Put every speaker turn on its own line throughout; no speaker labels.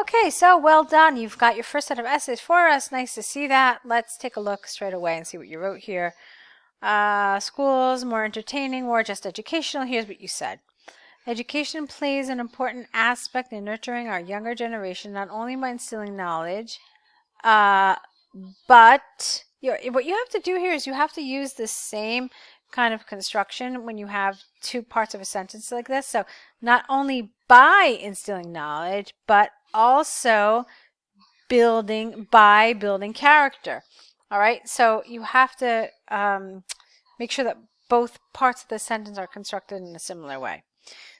Okay, so well done. You've got your first set of essays for us. Nice to see that. Let's take a look straight away and see what you wrote here. Schools, more entertaining, more just educational. Here's what you said. Education plays an important aspect in nurturing our younger generation, not only by instilling knowledge, but what you have to do here is you have to use the same kind of construction when you have two parts of a sentence like this. So not only by instilling knowledge, but also building character. All right, so you have to make sure that both parts of the sentence are constructed in a similar way.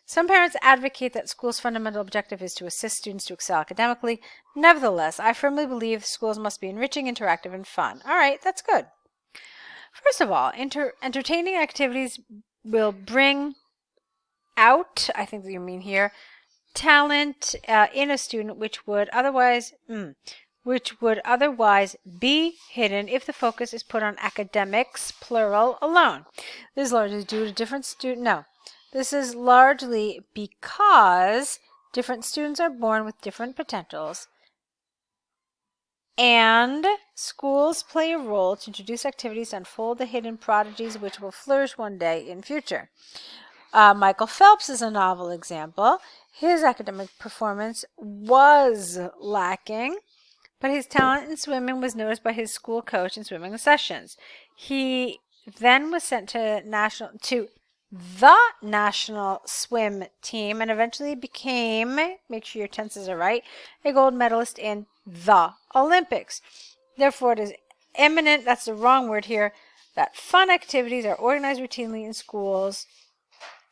Some parents advocate that school's fundamental objective is to assist students to excel academically. Nevertheless, I firmly believe schools must be enriching, interactive, and fun. All right, that's good. First of all, entertaining activities will bring out, I think that you mean here, talent in a student which would otherwise be hidden if the focus is put on academics, plural, alone. This is largely due to different student. No, this is largely because different students are born with different potentials, and schools play a role to introduce activities to unfold the hidden prodigies which will flourish one day in future. Michael Phelps is a novel example. His academic performance was lacking, but his talent in swimming was noticed by his school coach in swimming sessions. He then was sent to the national swim team and eventually became, make sure your tenses are right, a gold medalist in the Olympics. Therefore, it is eminent, that's the wrong word here, that fun activities are organized routinely in schools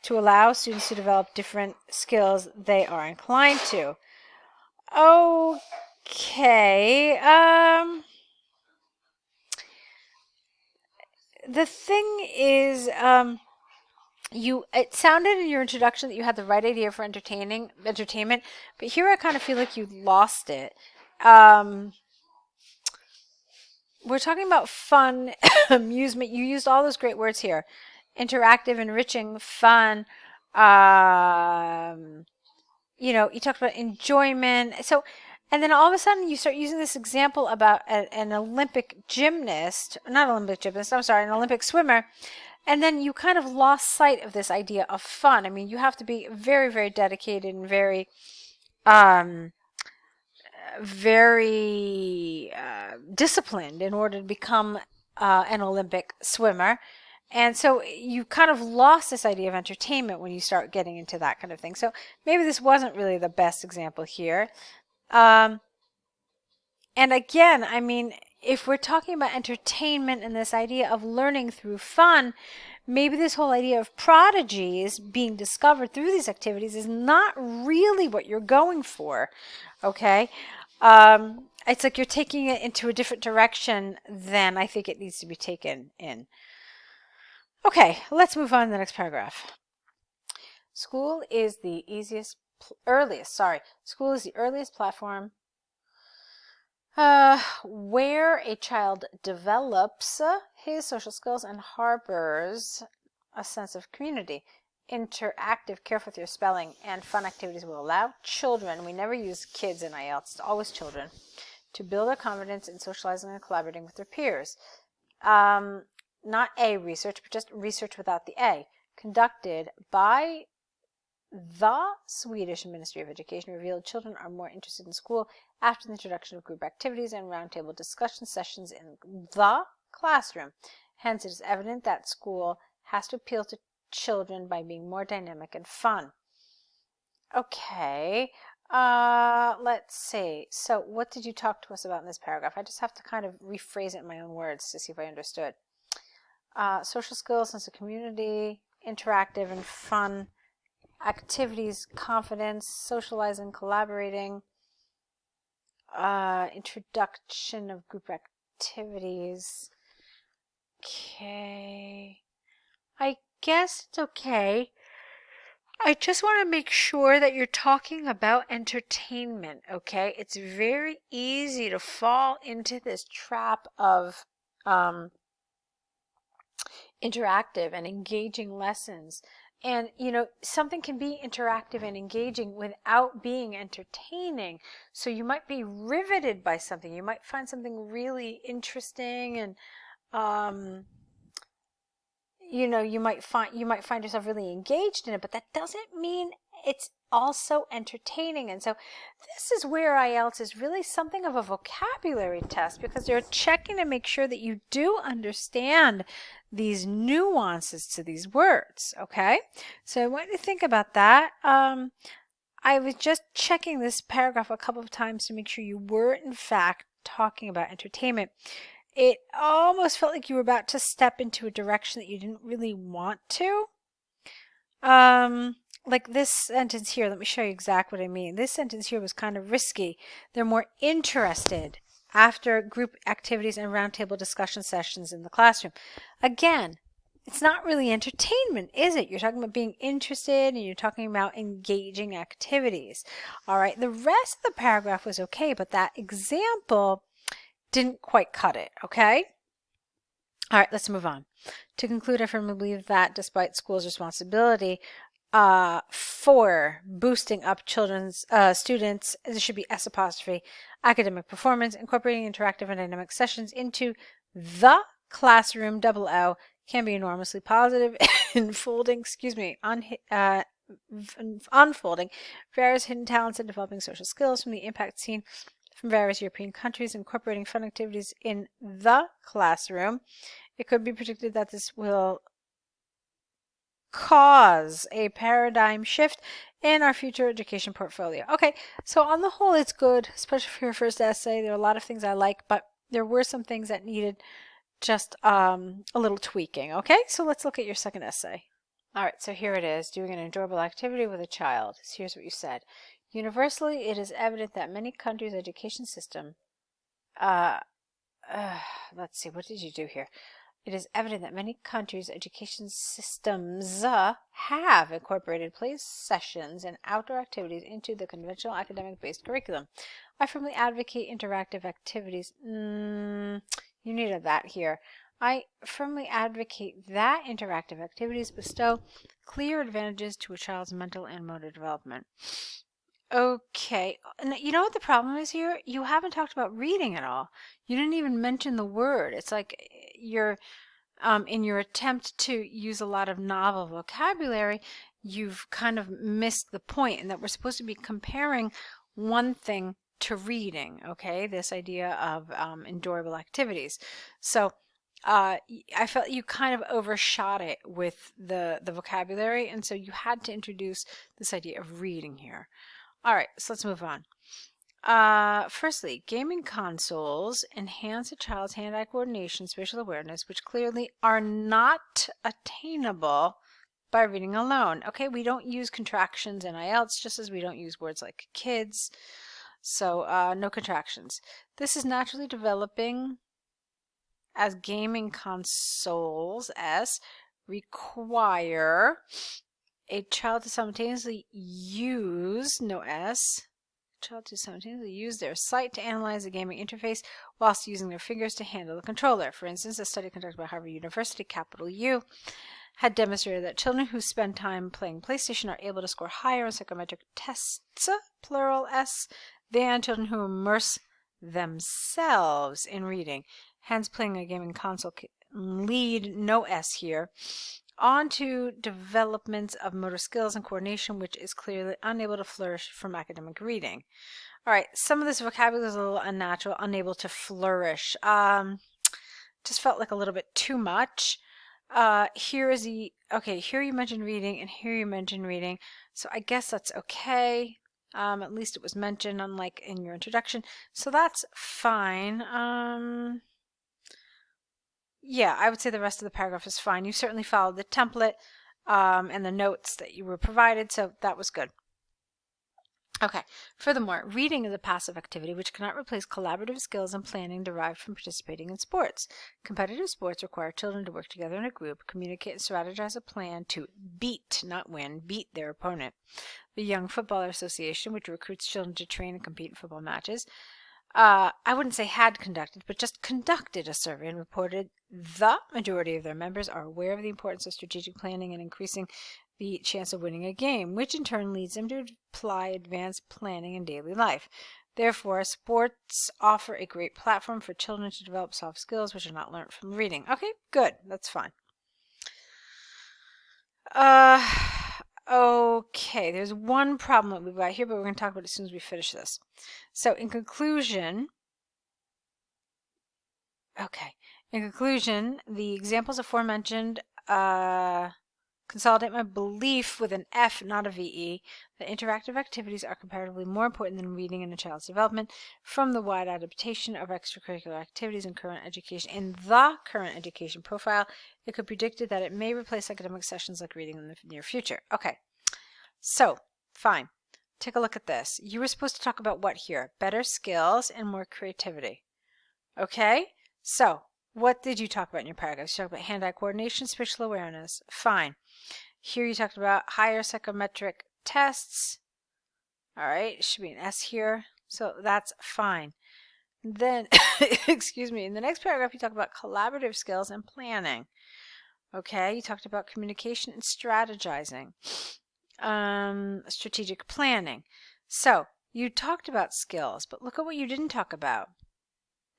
to allow students to develop different skills they are inclined to. Okay. The thing is, it sounded in your introduction that you had the right idea for entertainment, but here I kind of feel like you lost it. We're talking about fun, amusement. You used all those great words here. Interactive, enriching, fun. You talked about enjoyment. So, and then all of a sudden you start using this example about an Olympic gymnast, not Olympic gymnast, I'm sorry, an Olympic swimmer. And then you kind of lost sight of this idea of fun. I mean, you have to be very, very dedicated and very, disciplined in order to become an Olympic swimmer. And so you kind of lost this idea of entertainment when you start getting into that kind of thing. So maybe this wasn't really the best example here. And again, I mean, if we're talking about entertainment and this idea of learning through fun, maybe this whole idea of prodigies being discovered through these activities is not really what you're going for, okay? It's like you're taking it into a different direction than I think it needs to be taken in. Okay, let's move on to the next paragraph. School is the earliest platform where a child develops his social skills and harbors a sense of community. Interactive, careful with your spelling, and fun activities will allow children, we never use kids in IELTS, it's always children, to build their confidence in socializing and collaborating with their peers. Not a research, but just research without the A, conducted by the Swedish Ministry of Education, revealed children are more interested in school after the introduction of group activities and roundtable discussion sessions in the classroom. Hence, it is evident that school has to appeal to children by being more dynamic and fun. Okay, let's see. So what did you talk to us about in this paragraph? I just have to kind of rephrase it in my own words to see if I understood. Social skills, sense of community, interactive and fun activities, confidence, socializing, collaborating, introduction of group activities. Okay, I guess it's okay. I just want to make sure that you're talking about entertainment, okay? It's very easy to fall into this trap of interactive and engaging lessons And, something can be interactive and engaging without being entertaining. So you might be riveted by something. You might find something really interesting and, you might find yourself really engaged in it, but that doesn't mean it's also entertaining. And so this is where IELTS is really something of a vocabulary test, because they're checking to make sure that you do understand these nuances to these words. Okay, so I want you to think about that. I was just checking this paragraph a couple of times to make sure you were in fact talking about entertainment. It almost felt like you were about to step into a direction that you didn't really want to. Like this sentence here, let me show you exactly what I mean. This sentence here was kind of risky. They're more interested after group activities and roundtable discussion sessions in the classroom. Again, it's not really entertainment, is it? You're talking about being interested and you're talking about engaging activities. All right, the rest of the paragraph was okay, but that example didn't quite cut it, okay? All right, let's move on. To conclude, I firmly believe that despite school's responsibility for boosting up children's students, there should be S apostrophe academic performance, incorporating interactive and dynamic sessions into the classroom, double O, can be enormously positive in unfolding various hidden talents and developing social skills from the impact seen from various European countries, incorporating fun activities in the classroom. It could be predicted that this will cause a paradigm shift in our future education portfolio. Okay, so on the whole, it's good, especially for your first essay. There are a lot of things I like, but there were some things that needed just a little tweaking. Okay, so let's look at your second essay. All right, so here it is, doing an enjoyable activity with a child. So here's what you said. Universally, it is evident that many countries' education system, let's see, what did you do here? It is evident that many countries' education systems have incorporated play sessions and outdoor activities into the conventional academic-based curriculum. I firmly advocate interactive activities. You needed that here. I firmly advocate that interactive activities bestow clear advantages to a child's mental and motor development. Okay, you know what the problem is here? You haven't talked about reading at all. You didn't even mention the word. It's like you're in your attempt to use a lot of novel vocabulary, you've kind of missed the point, and that we're supposed to be comparing one thing to reading, okay? This idea of enjoyable activities. So I felt you kind of overshot it with the vocabulary, and so you had to introduce this idea of reading here. All right, so let's move on. Firstly, gaming consoles enhance a child's hand-eye coordination, spatial awareness, which clearly are not attainable by reading alone. Okay, we don't use contractions in IELTS, just as we don't use words like kids. So no contractions. This is naturally developing as gaming consoles require a child to simultaneously use, no S, child to simultaneously use their sight to analyze the gaming interface whilst using their fingers to handle the controller. For instance, a study conducted by Harvard University, capital U, had demonstrated that children who spend time playing PlayStation are able to score higher on psychometric tests, plural S, than children who immerse themselves in reading. Hence, playing a gaming console can lead, no S here, on to developments of motor skills and coordination, which is clearly unable to flourish from academic reading. All right, some of this vocabulary is a little unnatural, unable to flourish. Just felt like a little bit too much. Here you mentioned reading, and here you mentioned reading, so I guess that's okay. At least it was mentioned, unlike in your introduction, so that's fine. Yeah, I would say the rest of the paragraph is fine. You certainly followed the template and the notes that you were provided, so that was good. Okay, furthermore, reading is a passive activity which cannot replace collaborative skills and planning derived from participating in sports. Competitive sports require children to work together in a group, communicate and strategize a plan to beat, not win, beat their opponent. The Young Footballer Association, which recruits children to train and compete in football matches, I wouldn't say had conducted, but just conducted a survey and reported the majority of their members are aware of the importance of strategic planning and increasing the chance of winning a game, which in turn leads them to apply advanced planning in daily life. Therefore, sports offer a great platform for children to develop soft skills which are not learned from reading. Okay, good. That's fine. Okay, there's one problem that we've got here, but we're going to talk about it as soon as we finish this. So in conclusion, the examples aforementioned consolidate my belief with an F, not a VE, that interactive activities are comparatively more important than reading in a child's development. From the wide adaptation of extracurricular activities in the current education profile, it could be predicted that it may replace academic sessions like reading in the near future. Okay, so fine. Take a look at this. You were supposed to talk about what here? Better skills and more creativity. Okay, so what did you talk about in your paragraphs? You talked about hand-eye coordination, spatial awareness. Fine. Here you talked about higher psychometric tests. All right, it should be an S here. So that's fine. Then, excuse me, in the next paragraph you talk about collaborative skills and planning. Okay, you talked about communication and strategizing. Strategic planning. So you talked about skills, but look at what you didn't talk about.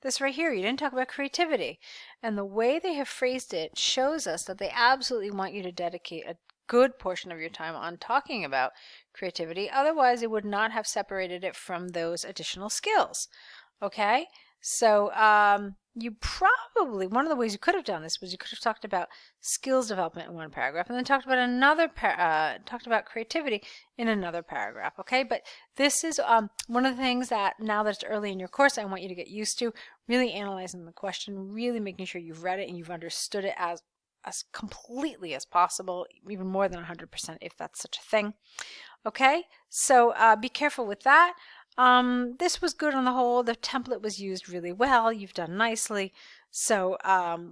This right here, you didn't talk about creativity. And the way they have phrased it shows us that they absolutely want you to dedicate a good portion of your time on talking about creativity. Otherwise, they would not have separated it from those additional skills. Okay? So you probably, one of the ways you could have done this was you could have talked about skills development in one paragraph and then talked about talked about creativity in another paragraph. Okay, but this is one of the things that now that it's early in your course, I want you to get used to really analyzing the question, really making sure you've read it and you've understood it as completely as possible, even more than 100% if that's such a thing. Okay, so be careful with that. This was good on the whole. The template was used really well. You've done nicely. So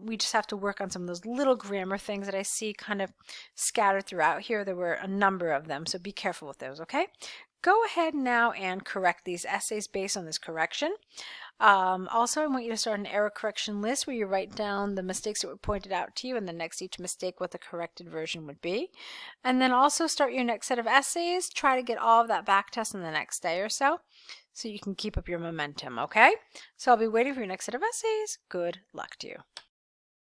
we just have to work on some of those little grammar things that I see kind of scattered throughout here. There were a number of them, so be careful with those, okay? Go ahead now and correct these essays based on this correction. Also, I want you to start an error correction list where you write down the mistakes that were pointed out to you and then next each mistake what the corrected version would be. And then also start your next set of essays. Try to get all of that back test in the next day or so you can keep up your momentum, okay? So I'll be waiting for your next set of essays. Good luck to you.